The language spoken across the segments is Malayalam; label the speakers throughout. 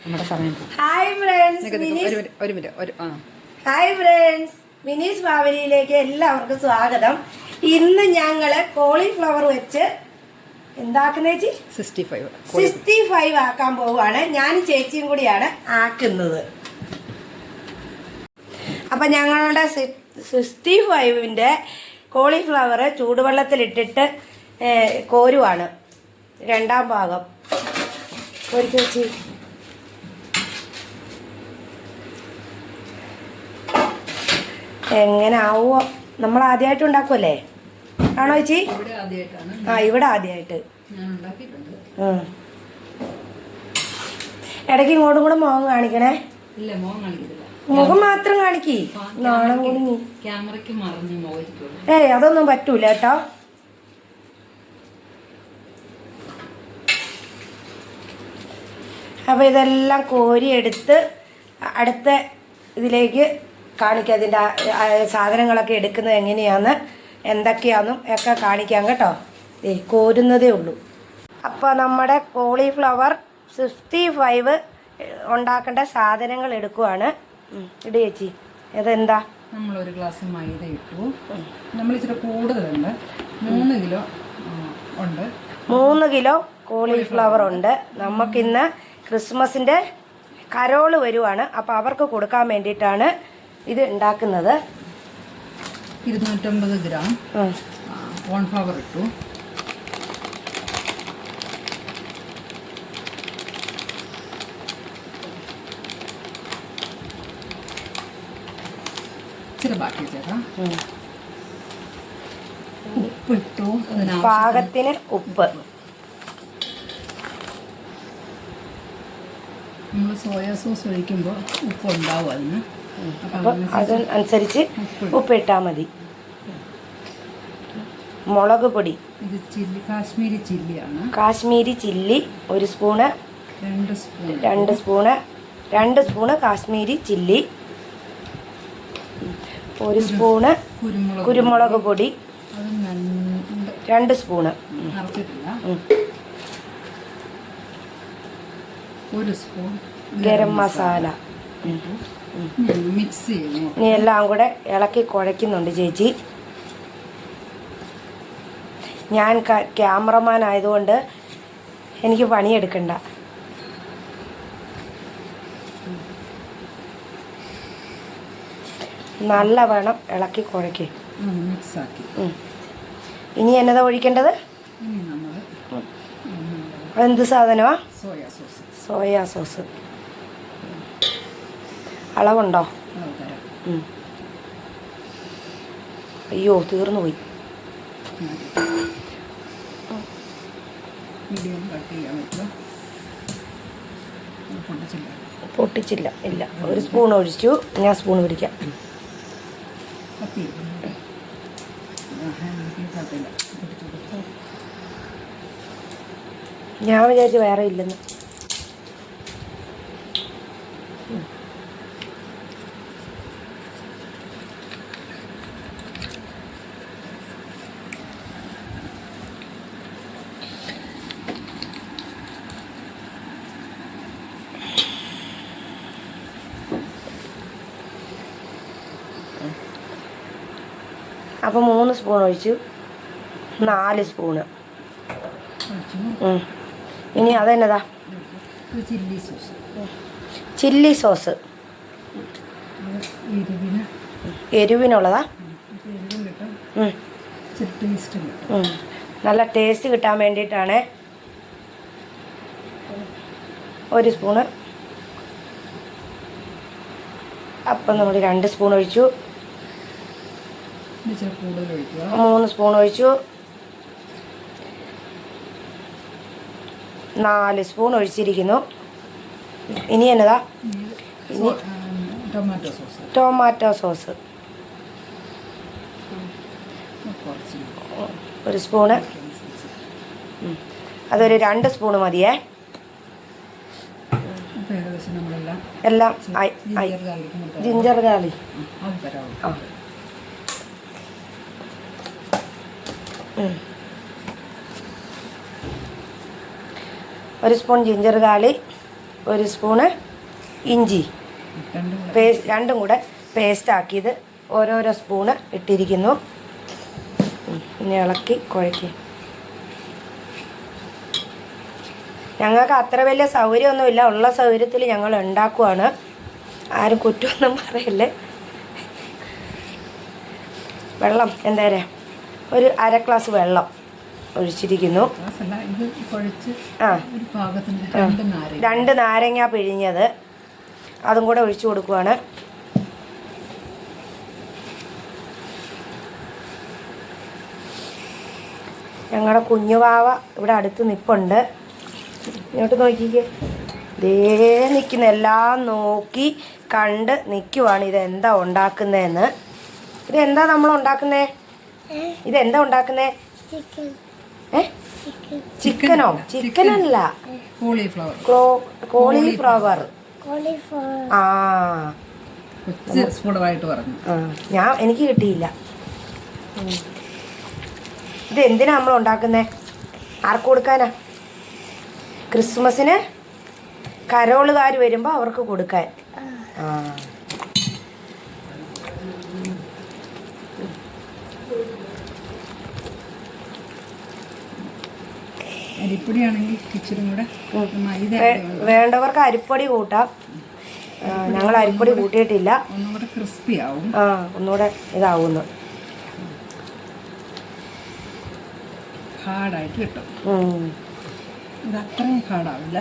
Speaker 1: ഹായ് ഫ്രണ്ട്സ്, മിനീസ് ഫാമിലിയിലേക്ക് എല്ലാവർക്കും സ്വാഗതം. ഇന്ന് ഞങ്ങള് കോളിഫ്ലവർ വെച്ച് എന്താക്കുന്ന ചേച്ചി 65 ആക്കാൻ പോവുകയാണ്. ഞാനും ചേച്ചിയും കൂടിയാണ് ആക്കുന്നത്. അപ്പൊ ഞങ്ങളുടെ 65ന്റെ കോളിഫ്ലവർ ചൂടുവെള്ളത്തിലിട്ടിട്ട് കോരുവാണ്. രണ്ടാം ഭാഗം ഒരു ചേച്ചി എങ്ങനെ ആവുമോ? നമ്മൾ ആദ്യമായിട്ട് ഉണ്ടാക്കുമല്ലേ? ആണോ ചേച്ചി? ഇവിടെ ആദ്യമായിട്ട്. ഇടയ്ക്ക് ഇങ്ങോട്ടും കൂടെ മുഖം കാണിക്കണേ. മുഖം മാത്രം കാണിക്കി, നാണം കുടുങ്ങി. അതൊന്നും പറ്റൂല കേട്ടോ. അപ്പൊ ഇതെല്ലാം കോരിയെടുത്ത് അടുത്ത ഇതിലേക്ക് കാണിക്കാം. അതിൻ്റെ സാധനങ്ങളൊക്കെ എടുക്കുന്നത് എങ്ങനെയാന്ന് എന്തൊക്കെയാണെന്നും ഒക്കെ കാണിക്കാം കേട്ടോ. കോരുന്നതേ ഉള്ളൂ. അപ്പോൾ നമ്മുടെ കോളിഫ്ലവർ 65 ഉണ്ടാക്കേണ്ട സാധനങ്ങൾ എടുക്കുവാണ്. ഇട് ചേച്ചി. ഇതെന്താ?
Speaker 2: നമ്മൾ ഒരു ഗ്ലാസ് മൈദ ഇട്ടു. നമ്മൾ ഇച്ചിരി കൂടുതലുണ്ട്, 3 കിലോ ഉണ്ട്.
Speaker 1: 3 കിലോ കോളിഫ്ലവർ ഉണ്ട്. നമുക്കിന്ന് ക്രിസ്മസിൻ്റെ കരോള് വരുവാണ്. അപ്പോൾ അവർക്ക് കൊടുക്കാൻ വേണ്ടിയിട്ടാണ് ഇത് ഉണ്ടാക്കുന്നത്.
Speaker 2: 250 ഗ്രാം കോൺഫ്ലവർ ഇട്ടു. ഇച്ചിരി ബാക്കി ചേട്ടാ. ഉപ്പിട്ടു.
Speaker 1: പാകത്തിന് ഉപ്പ്.
Speaker 2: നമ്മൾ സോയാ സോസ് ഒഴിക്കുമ്പോൾ ഉപ്പ് ഉണ്ടാവും അതിന്.
Speaker 1: അപ്പോൾ അതനുസരിച്ച് ഉപ്പിട്ടാൽ മതി. മുളക് പൊടി
Speaker 2: ഇത് കാശ്മീരി ചില്ലിയാണ്.
Speaker 1: Kashmiri chilli 1 spoon. 2 spoon Kashmiri chilli. 1 spoon കുരുമുളക് പൊടി. 2 spoon.
Speaker 2: 1 spoon
Speaker 1: garam masala.
Speaker 2: Mix ചെയ്യുന്നു.
Speaker 1: ഇനി എല്ലാം കൂടെ ഇളക്കി കുഴയ്ക്കുന്നുണ്ട് ചേച്ചി. ഞാൻ ക്യാമറമാൻ ആയതുകൊണ്ട് എനിക്ക് പണിയെടുക്കണ്ട. നല്ല വേണം ഇളക്കി കുഴയ്ക്ക്.
Speaker 2: മിക്സാക്കി.
Speaker 1: ഇനി എന്നതാ ഒഴിക്കേണ്ടത്? എന്ത് സാധനമാ? Soya sauce. അളവുണ്ടോ? അയ്യോ, തീർന്നു പോയി. പൊട്ടിച്ചില്ല. ഇല്ല, 1 സ്പൂൺ ഒഴിച്ചു. ഞാൻ സ്പൂൺ പിടിക്കാം. ഞാൻ വിചാരിച്ചു വേറെ ഇല്ലെന്ന്. അപ്പോൾ 3 സ്പൂൺ ഒഴിച്ചു. 4 സ്പൂണ്. ഇനി അതെന്നതാ? Chilli sauce. എരിവിനുള്ളതാ. നല്ല ടേസ്റ്റ് കിട്ടാൻ വേണ്ടിയിട്ടാണ്. 1 സ്പൂണ്. അപ്പം നമ്മൾ 2 സ്പൂൺ ഒഴിച്ചു. 3 സ്പൂൺ ഒഴിച്ചു. 4 സ്പൂൺ ഒഴിച്ചിരിക്കുന്നു. ഇനി എന്നതാ? ഇനി ടൊമാറ്റോ സോസ്. 1 സ്പൂണ്. അതൊരു 2 സ്പൂണ് മതിയേ. എല്ലാം ginger garlic. 1 spoon ginger garlic. 1 spoon ഇഞ്ചി
Speaker 2: രണ്ട്
Speaker 1: രണ്ടും കൂടെ പേസ്റ്റാക്കിയത് ഓരോരോ സ്പൂണ് ഇട്ടിരിക്കുന്നു. ഇനി ഇളക്കി കുഴയ്ക്കുക. ഞങ്ങൾക്ക് അത്ര വലിയ സൗകര്യമൊന്നുമില്ല, ഉള്ള സൗകര്യത്തിൽ ഞങ്ങൾ ഉണ്ടാക്കുവാണ്. ആരും കുറ്റമൊന്നും പറയല്ലേ. വെള്ളം എന്തേരെ 1/2 ഗ്ലാസ് വെള്ളം ഒഴിച്ചിരിക്കുന്നു. ആ 2 നാരങ്ങ പിഴിഞ്ഞത് അതും കൂടെ ഒഴിച്ചു കൊടുക്കുവാണ്. ഞങ്ങളുടെ കുഞ്ഞുവാവ ഇവിടെ അടുത്ത് നിൽപ്പുണ്ട്. ഇങ്ങോട്ട് നോക്കിക്കേ, ദേ നിൽക്കുന്ന എല്ലാം നോക്കി കണ്ട് നിൽക്കുവാണ് ഇതെന്താ ഉണ്ടാക്കുന്നതെന്ന്. ഇതെന്താ നമ്മൾ ഉണ്ടാക്കുന്നേ? ഇതെന്താ ഉണ്ടാക്കുന്നേ? ചിക്കനോ? ചിക്കനല്ല, കോളിഫ്ലവർ. ആ എനിക്ക് കിട്ടിയില്ല. ഇത് എന്തിനാ നമ്മൾ ഉണ്ടാക്കുന്നേ? ആർക്ക് കൊടുക്കാനാ? ക്രിസ്മസിന് കരോളുകാർ വരുമ്പോൾ അവർക്ക് കൊടുക്കാൻ. ആ
Speaker 2: അരിപ്പൊടിയാണെങ്കിൽ ഇച്ചിരി കൂടെ
Speaker 1: വേണ്ടവർക്ക് അരിപ്പൊടി കൂട്ടാം. ഞങ്ങൾ അരിപ്പൊടി കൂട്ടിയിട്ടില്ല.
Speaker 2: ഒന്നുകൂടെ ക്രിസ്പി ആവും.
Speaker 1: ആ ഒന്നുകൂടെ ഇതാവുന്നു,
Speaker 2: ഹാർഡായിട്ട് കിട്ടും. ഇത് അത്രയും ഹാർഡാവില്ല,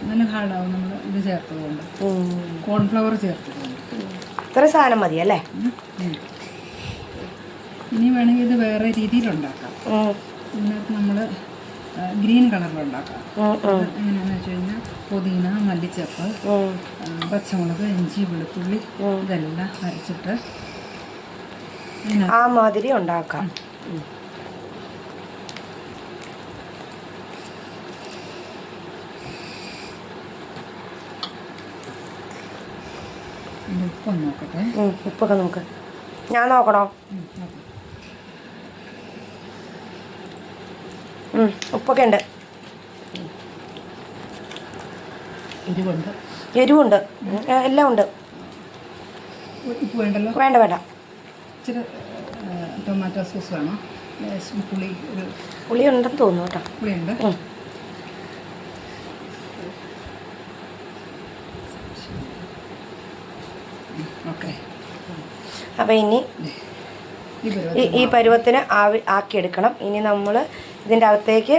Speaker 2: നല്ല ഹാർഡാവും നമ്മൾ ഇത് ചേർത്തതുകൊണ്ട്, കോൺഫ്ലവർ ചേർത്തതുകൊണ്ട്.
Speaker 1: ഇത്ര സാധനം മതി അല്ലേ?
Speaker 2: ഇനി വേണമെങ്കിൽ ഇത് വേറെ രീതിയിലുണ്ടാക്കാം. ഇതിനകത്ത് നമ്മൾ ഗ്രീൻ കളറിലുണ്ടാക്കാം. എങ്ങനെയാണെന്ന് വെച്ച് കഴിഞ്ഞാൽ പുതിന, മല്ലിച്ചപ്പ്, പച്ചമുളക്, ഇഞ്ചി, വെളുത്തുള്ളി ഇതെല്ലാം അരച്ചിട്ട്
Speaker 1: ആ മാതിരി ഉണ്ടാക്കാം.
Speaker 2: ഉപ്പൊന്ന് നോക്കട്ടെ.
Speaker 1: ഉപ്പൊക്കെ നോക്ക്. ഞാൻ നോക്കണോ? ഉപ്പൊക്കെ ഉണ്ട്. എരിവുണ്ട്, എല്ലാം ഉണ്ട്.
Speaker 2: ഉപ്പ് വേണ്ടല്ലോ?
Speaker 1: വേണ്ട വേണ്ട.
Speaker 2: ഇച്ചിരി ടൊമാറ്റോ സോസ് വേണോ?
Speaker 1: പുളി ഉണ്ടെന്ന് തോന്നുന്നു കേട്ടോ.
Speaker 2: പുളിയുണ്ട്. ഓക്കെ.
Speaker 1: അപ്പം ഇനി ഈ പരുവത്തിന് ആക്കിയെടുക്കണം. ഇനി നമ്മൾ ഇതിൻ്റെ അകത്തേക്ക്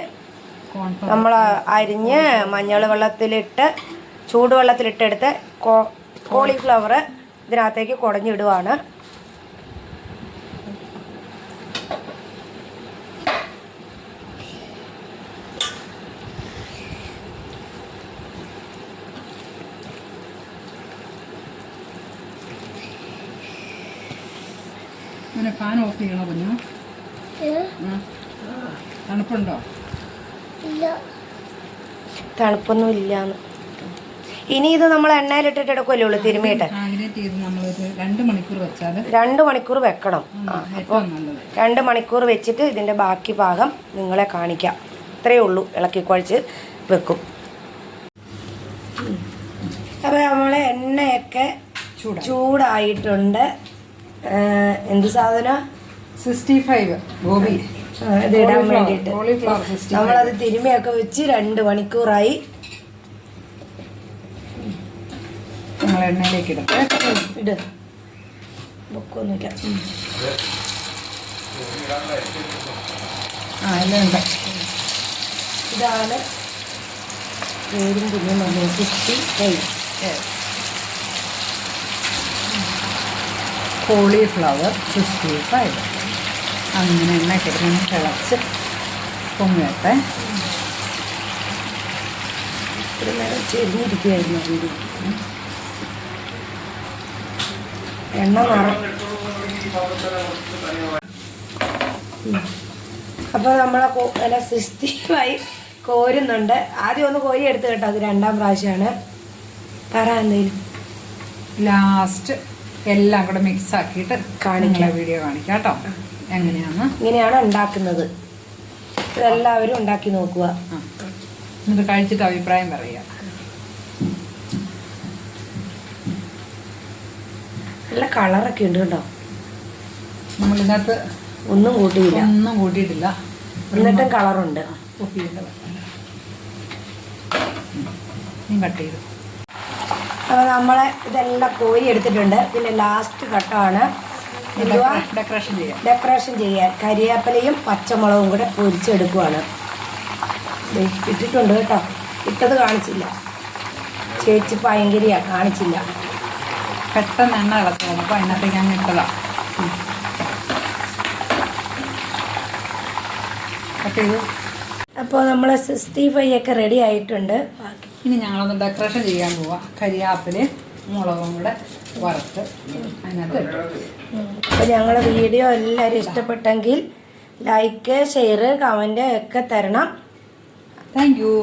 Speaker 1: നമ്മൾ അരിഞ്ഞ് മഞ്ഞൾ വെള്ളത്തിലിട്ട് ചൂടുവെള്ളത്തിലിട്ടെടുത്ത് കോളിഫ്ലവർ ഇതിനകത്തേക്ക് കുടഞ്ഞിടുവാണ്.
Speaker 2: അങ്ങനെ ഫാൻ ഓഫ് ചെയ്യണോ കുഞ്ഞു? തണുപ്പുണ്ടോ?
Speaker 1: തണുപ്പൊന്നും ഇല്ലാന്ന്. ഇനി ഇത് നമ്മൾ എണ്ണയിലിട്ടിട്ട് എടുക്കുമല്ലേ ഉള്ളൂ, തിരുമിയിട്ട്.
Speaker 2: 2 മണിക്കൂർ വെച്ചാൽ
Speaker 1: 2 മണിക്കൂർ വെക്കണം. അപ്പോൾ 2 മണിക്കൂർ വെച്ചിട്ട് ഇതിൻ്റെ ബാക്കി ഭാഗം നിങ്ങളെ കാണിക്കാം. ഇത്രയേ ഉള്ളൂ, ഇളക്കി കുഴച്ച് വെക്കും. അപ്പോൾ നമ്മളെ എണ്ണയൊക്കെ ചൂടായിട്ടുണ്ട്. എന്ത് സാധനം?
Speaker 2: 65 ഗോപി
Speaker 1: ഇതിടാൻ വേണ്ടിയിട്ട് നമ്മളത് തിരുമിയൊക്കെ വെച്ച് 2 മണിക്കൂറായി.
Speaker 2: നമ്മൾ എണ്ണയിലേക്ക്
Speaker 1: ഇട്, ബുക്കൊന്നുമില്ല.
Speaker 2: എല്ലാം ഉണ്ട്.
Speaker 1: ഇതാണ് പേരും കുഞ്ഞും 65
Speaker 2: കോളിഫ്ലവർ 65. അങ്ങനെ എണ്ണക്കിടന്ന് തിളച്ച് പൊങ്ങട്ടെ.
Speaker 1: ഒരു നേരം ചെരിഞ്ഞിരിക്കുകയായിരുന്നു വീട്. എണ്ണ അപ്പോൾ നമ്മളെ 65 കോരുന്നുണ്ട്. ആദ്യം ഒന്ന് കോരി എടുത്ത് കേട്ടോ, അത് 2ാം പ്രാവശ്യമാണ്. പറ എന്തേലും.
Speaker 2: ലാസ്റ്റ് എല്ലാം കൂടെ മിക്സ് ആക്കിയിട്ട് കാണിക്കുന്ന വീഡിയോ കാണിക്കാം കേട്ടോ. ഇങ്ങനെയാണ്
Speaker 1: ഉണ്ടാക്കുന്നത്. ഇതെല്ലാവരും ഉണ്ടാക്കി നോക്കുക,
Speaker 2: എന്നിട്ട് കഴിച്ചിട്ട് അഭിപ്രായം പറയുക.
Speaker 1: നല്ല കളറൊക്കെ ഉണ്ട് കേട്ടോ.
Speaker 2: നമ്മളിതിനകത്ത്
Speaker 1: ഒന്നും കൂട്ടിയില്ല,
Speaker 2: ഒന്നും കൂട്ടിയിട്ടില്ല,
Speaker 1: എന്നിട്ടും കളറുണ്ട്.
Speaker 2: കട്ട് ചെയ്തു.
Speaker 1: അപ്പോൾ നമ്മൾ ഇതെല്ലാം കോരി എടുത്തിട്ടുണ്ട്. പിന്നെ ലാസ്റ്റ് ഘട്ടമാണ് എന്തുവാ, ഡെക്കറേഷൻ ചെയ്യാൻ കരിവേപ്പിലയും പച്ചമുളകും കൂടെ പൊരിച്ചെടുക്കുവാണ്. ഇട്ടിട്ടുണ്ട് കേട്ടോ, ഇട്ടത് കാണിച്ചില്ല, ചേച്ചി ഭയങ്കര കാണിച്ചില്ല.
Speaker 2: പെട്ടെന്ന് എണ്ണ ഇളക്കണം, അപ്പോൾ അതിനകത്തേക്ക് അങ്ങ് ഇട്ടതാണ്. കട്ട് ചെയ്തു.
Speaker 1: അപ്പോൾ നമ്മൾ 65 ഒക്കെ റെഡി ആയിട്ടുണ്ട്.
Speaker 2: ഇനി ഞങ്ങളൊന്ന് ഡെക്കറേഷൻ ചെയ്യാൻ പോവാം. കരിയാപ്പിലയും മുളകും കൂടെ വറുത്ത് അതിനകത്ത് ഇട്ടു.
Speaker 1: അപ്പോൾ ഞങ്ങളുടെ വീഡിയോ എല്ലാവരും ഇഷ്ടപ്പെട്ടെങ്കിൽ ലൈക്ക്, ഷെയർ, കമൻറ്റ് ഒക്കെ തരണം.
Speaker 2: Thank you.